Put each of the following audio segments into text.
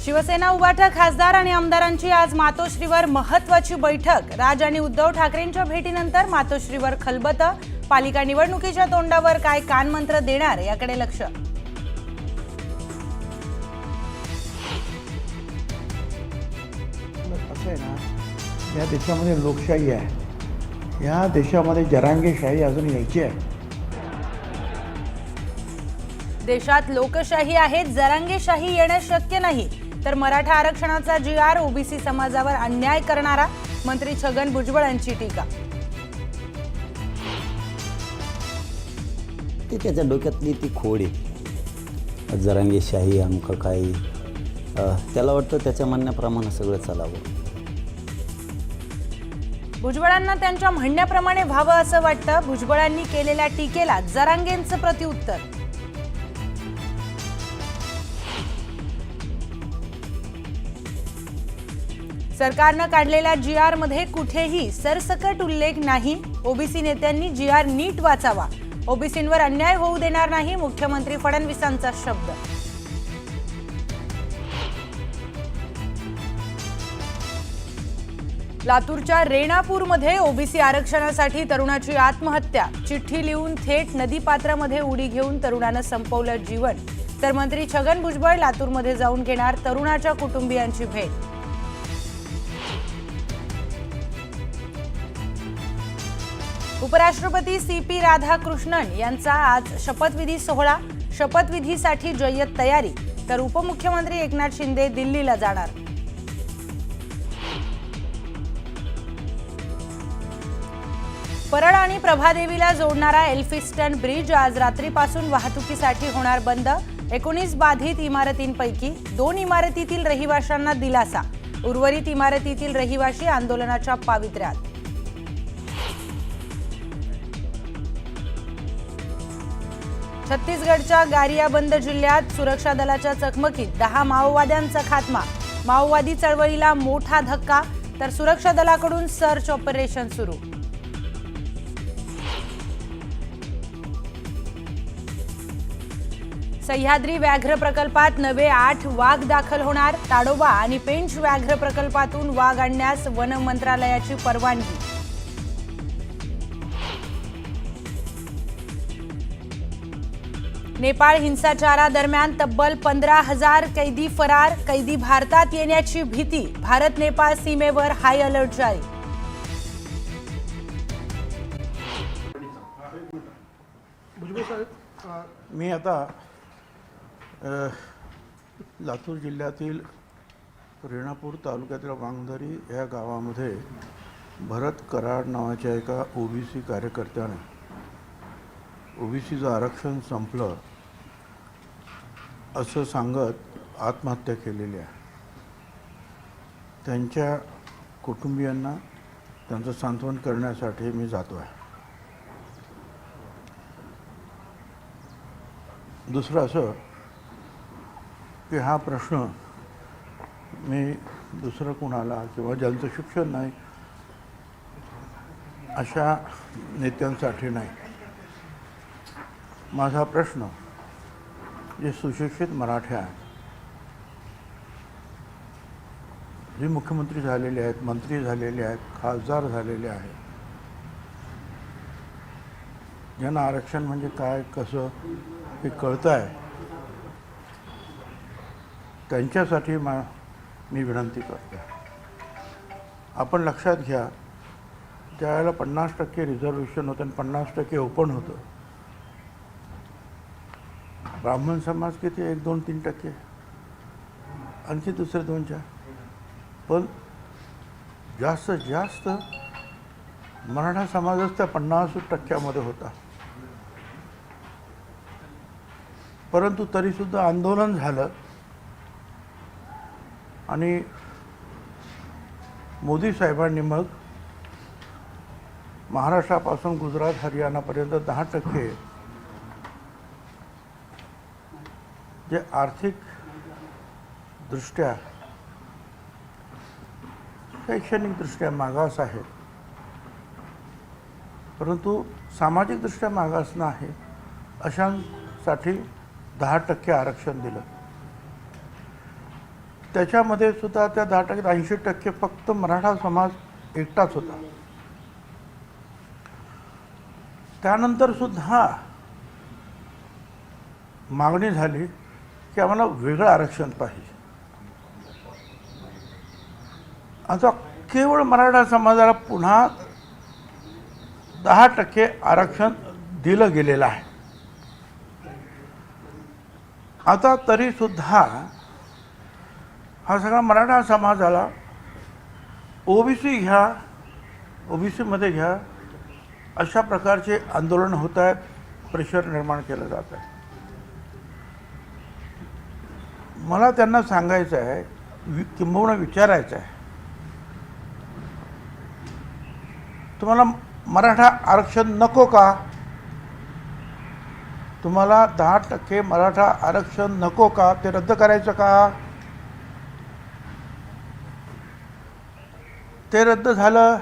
शिवसेना उभाटा खासदार आणि आमदारांची आज मातोश्रीवर महत्त्वाची बैठक। राज आणि उद्धव ठाकरेंच्या भेटीनंतर मातोश्रीवर खलबत। पालिका निवडणुकीच्या तोंडावर काय कानमंत्र देणार याकडे लक्ष। असं आहे ना, या देशामध्ये लोकशाही आहे, या देशामध्ये जरांगेशाही अजून यायची आहे। देशात लोकशाही आहे, जरांगेशाही येणं शक्य नाही। तर मराठा आरक्षणाचा GR ओबीसी समाजावर अन्याय करणारा मंत्री छगन भुजबळ यांची टीका। ते त्याच्या डोक्यातली ती खोड आहे, जरांगेशाही अमकं काही। त्याला वाटतं त्याच्या म्हणण्याप्रमाणे सगळं चालावं। भुजबळांना त्यांच्या म्हणण्याप्रमाणे व्हावं असं वाटतं। भुजबळांनी केलेल्या टीकेला जरांगेंचं प्रत्युत्तर। सरकारनं काढलेल्या GR मध्ये कुठेही सरसकट उल्लेख नाही। ओबीसी नेत्यांनी GR नीट वाचावा, ओबीसींवर अन्याय होऊ देणार नाही, मुख्यमंत्री फडणवीसांचा शब्द। लातूरच्या रेणापूरमध्ये ओबीसी आरक्षणासाठी तरुणाची आत्महत्या। चिठ्ठी लिहून थेट नदीपात्रामध्ये उडी घेऊन तरुणानं संपवलं जीवन। तर मंत्री छगन भुजबळ लातूरमध्ये जाऊन घेणार तरुणाच्या कुटुंबियांची भेट। उपराष्ट्रपती CP राधाकृष्णन यांचा आज शपथविधी सोहळा। शपथविधीसाठी जय्यत तयारी। तर उपमुख्यमंत्री एकनाथ शिंदे दिल्लीला जाणार। परळ आणि प्रभादेवीला जोडणारा एल्फिस्टन ब्रिज आज रात्रीपासून वाहतुकीसाठी होणार बंद। 19 बाधित इमारतींपैकी 2 इमारतीतील रहिवाशांना दिलासा। उर्वरित इमारतीतील रहिवाशी आंदोलनाच्या पावित्र्यात। छत्तीसगडच्या गारियाबंद जिल्ह्यात सुरक्षा दलाच्या चकमकीत 10 माओवाद्यांचा खात्मा। माओवादी चळवळीला मोठा धक्का। तर सुरक्षा दलाकडून सर्च ऑपरेशन सुरू। सह्याद्री व्याघ्र प्रकल्पात नवे 8 वाघ दाखल होणार। ताडोबा आणि पेंच व्याघ्र प्रकल्पातून वाघ आणण्यास वन मंत्रालयाची परवानगी। नेपाळ हिंसाचारादरम्यान तब्बल 15,000 कैदी फरार। कैदी भारतात येण्याची भीती। भारत नेपाळ सीमेवर हाय अलर्ट जारी। मी आता लातूर जिल्ह्यातील रेणापूर तालुक्यातील वांगदरी या गावामध्ये भरत कराड नावाच्या एका ओबीसी कार्यकर्त्याने ओबीसीचं आरक्षण संपलं असं सांगत आत्महत्या केलेली आहे। त्यांच्या कुटुंबियांना त्यांचं सांत्वन करण्यासाठी मी जातो आहे। दुसरं असं की हा प्रश्न मी दुसरं कुणाला किंवा ज्यांचं शिक्षण नाही अशा नेत्यांसाठी नाही। माझा प्रश्न जे सुशिक्षित मराठी आहेत, जे मुख्यमंत्री झालेले आहेत, मंत्री झालेले आहेत, खासदार झालेले आहेत, ज्यांना आरक्षण म्हणजे काय कसं हे कळतं आहे, त्यांच्यासाठी मी विनंती करतो। आपण लक्षात घ्या, ज्यावेळेला 50% रिझर्वेशन होतं आणि 50% ओपन होतं, ब्राह्मण समाज किती 1, 2, 3%, आणखी दुसरे 2-4, पण जास्तीत जास्त मराठा समाजच त्या 50% होता। परंतु तरीसुद्धा आंदोलन झालं आणि मोदी साहेबांनी मग महाराष्ट्रापासून गुजरात हरियाणापर्यंत 10% जे आर्थिक दृष्ट्या शैक्षणिकदृष्ट्या मागास आहेत, परंतु सामाजिकदृष्ट्या मागास नाही अशांसाठी 10% आरक्षण दिलं। त्याच्यामध्ये सुद्धा त्या 10% 80% फक्त मराठा समाज एकटाच होता. त्यानंतर सुद्धा मागणी झाली की आम्हाला वेगळं आरक्षण पाहिजे. आता केवळ मराठा समाजाला पुन्हा 10% आरक्षण दिलं गेलेलं आहे. आता तरी सुद्धा हा सगळा मराठा समाजाला ओबीसी घ्या, ओबीसीमध्ये घ्या, अशा प्रकारचे आंदोलन होत आहेत, प्रेशर निर्माण केलं जात आहे. मला त्यांना सांगायचं आहे, किंबहुना विचारायचं आहे, तुम्हाला मराठा आरक्षण नको का? तुम्हाला 10% मराठा आरक्षण नको का? ते रद्द करायचं का? ते रद्द झालं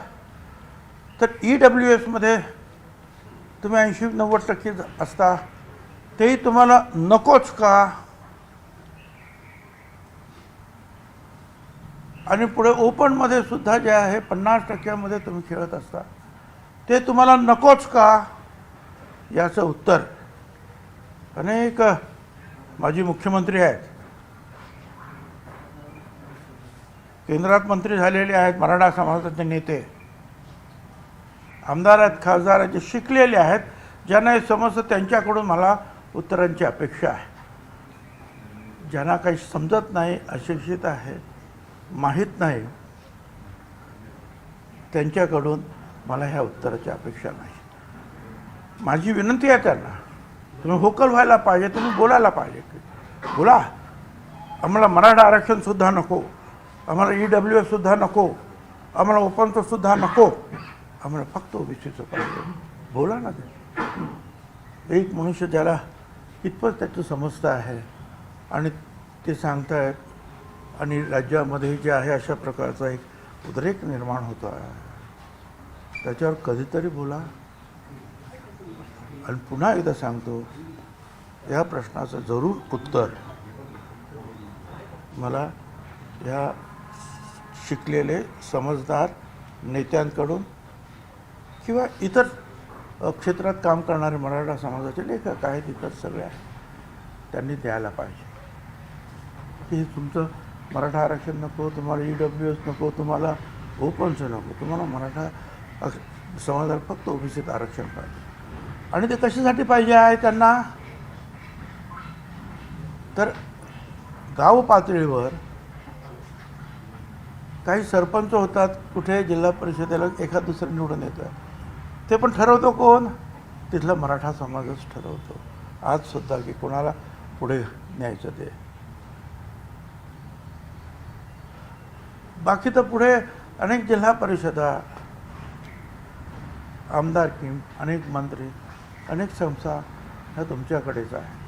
तर EWSमध्ये तुम्ही 80-90% असता, तेही तुम्हाला नकोच का? आणि पुढे ओपनमध्ये सुद्धा जे आहे 50% तुम्ही खेळत असता, ते तुम्हाला नकोच का? याचं उत्तर अनेक माजी मुख्यमंत्री आहेत, केंद्रात मंत्री झालेले आहेत, मराठा समाजाचे नेते, आमदार आहेत, खासदार आहेत, जे शिकलेले आहेत, ज्यांना हे समजतं, त्यांच्याकडून मला उत्तरांची अपेक्षा आहे. ज्यांना काही समजत नाही, अशिक्षित आहे, माहीत नाही, त्यांच्याकडून मला ह्या उत्तराची अपेक्षा नाही. माझी विनंती आहे त्यांना, तुम्ही व्होकल व्हायला पाहिजे, तुम्ही बोलायला पाहिजे. बोला, आम्हाला मराठा आरक्षणसुद्धा नको, आम्हाला EWS सुद्धा नको, आम्हाला ओपनचं सुद्धा नको, आम्हाला फक्त ओबीसीचं पाहिजे. बोला ना. ते एक मनुष्य ज्याला इतपत त्याचं समजतं आहे आणि ते सांगतायत, आणि राज्यामध्ये जे आहे अशा प्रकारचा एक उद्रेक निर्माण होतो आहे, त्याच्यावर कधीतरी बोला. आणि पुन्हा एकदा सांगतो, या प्रश्नाचं जरूर उत्तर मला या शिकलेले समजदार नेत्यांकडून किंवा इतर क्षेत्रात काम करणारे मराठा समाजाचे लेखक आहेत, इतर सगळे आहेत, त्यांनी द्यायला पाहिजे की हे तुमचं मराठा आरक्षण नको, तुम्हाला EWS नको, तुम्हाला ओपनचं नको, तुम्हाला मराठा समाजाला फक्त ओबीसीत आरक्षण पाहिजे. आणि ते कशासाठी पाहिजे आहे त्यांना? तर गाव पातळीवर काही सरपंच होतात, कुठे जिल्हा परिषदेला एखाद दुसरं निवडून येतं, ते पण ठरवतो कोण? तिथला मराठा समाजच ठरवतो आजसुद्धा की कोणाला पुढे न्यायचं ते. बाकी तर पुढे अनेक जिल्हा परिषदा, आमदारकी, अनेक मंत्री, अनेक संस्था ह्या तुमच्याकडेच आहेत.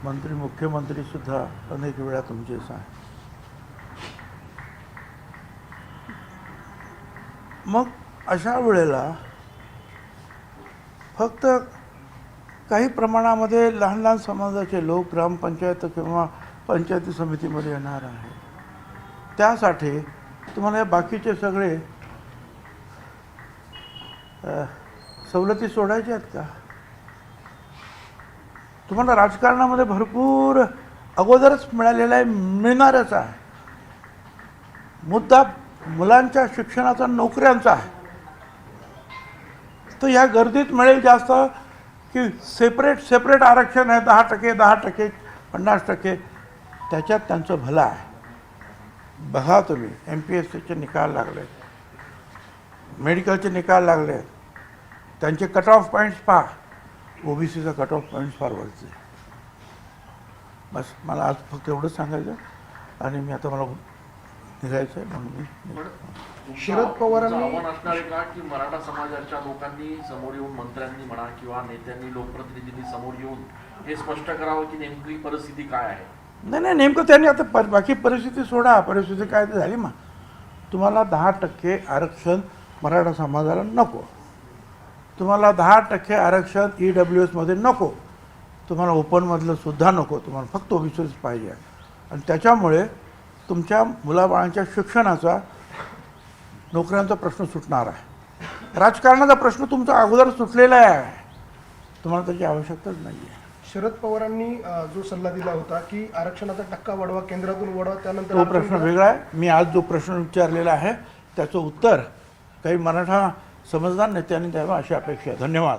मंत्री, मुख्यमंत्रीसुद्धा अनेक वेळा तुमचेच आहेत. मग अशा वेळेला फक्त काही प्रमाणामध्ये लहान लहान समाजाचे लोक ग्रामपंचायत किंवा पंचायती समितीमध्ये येणार आहे. त्यासाठी तुम्हाला या बाकीचे सगळे सवलती सोडायच्या आहेत का? तुम्हाला राजकारणामध्ये भरपूर अगोदरच मिळालेला आहे, मिळणारच आहे. मुद्दा मुलांच्या शिक्षणाचा, नोकऱ्यांचा आहे. तर या गर्दीत मिळेल जास्त की सेपरेट आरक्षण आहे, 10%, 10%, 50%, त्याच्यात त्यांचं भलं आहे. बघा तुम्ही, MPSCचे निकाल लागले, मेडिकलचे निकाल लागले, त्यांचे कट ऑफ पॉईंट्स पहा. ओबीसीचा कट ऑफ पॉईंट्स फार वरचे. बस मला आज फक्त एवढंच सांगायचं, आणि मी आता मला निघायचं आहे म्हणून मी. शरद पवारांनी आव्हान असणार आहे का की मराठा समाजाच्या लोकांनी समोर येऊन, मंत्र्यांनी म्हणा किंवा नेत्यांनी, लोकप्रतिनिधींनी समोर येऊन हे स्पष्ट करावं की नेमकी परिस्थिती काय आहे? नाही, नेमकं त्यांनी आता बाकी परिस्थिती सोडा, परिस्थिती काय ते झाली. मग तुम्हाला 10% आरक्षण मराठा समाजाला नको, तुम्हाला 10% आरक्षण EWSमध्ये नको, तुम्हाला ओपनमधलं सुद्धा नको, तुम्हाला फक्त ओबीसीच पाहिजे. आणि त्याच्यामुळे तुमच्या मुलाबाळांच्या शिक्षणाचा, नोकऱ्यांचा प्रश्न सुटणार आहे. राजकारणाचा प्रश्न तुमचा अगोदर सुटलेला आहे, तुम्हाला त्याची आवश्यकताच नाही आहे. शरद पवारांनी जो सल्ला दिला होता की आरक्षणाचा टक्का वाढवा, केंद्रातून वाढवा, त्यानंतर तो प्रश्न वेगळा आहे. मी आज जो प्रश्न विचारलेला आहे त्याचं उत्तर काही मराठा समजदार नेत्यांनी द्यावं अशी अपेक्षा आहे. धन्यवाद.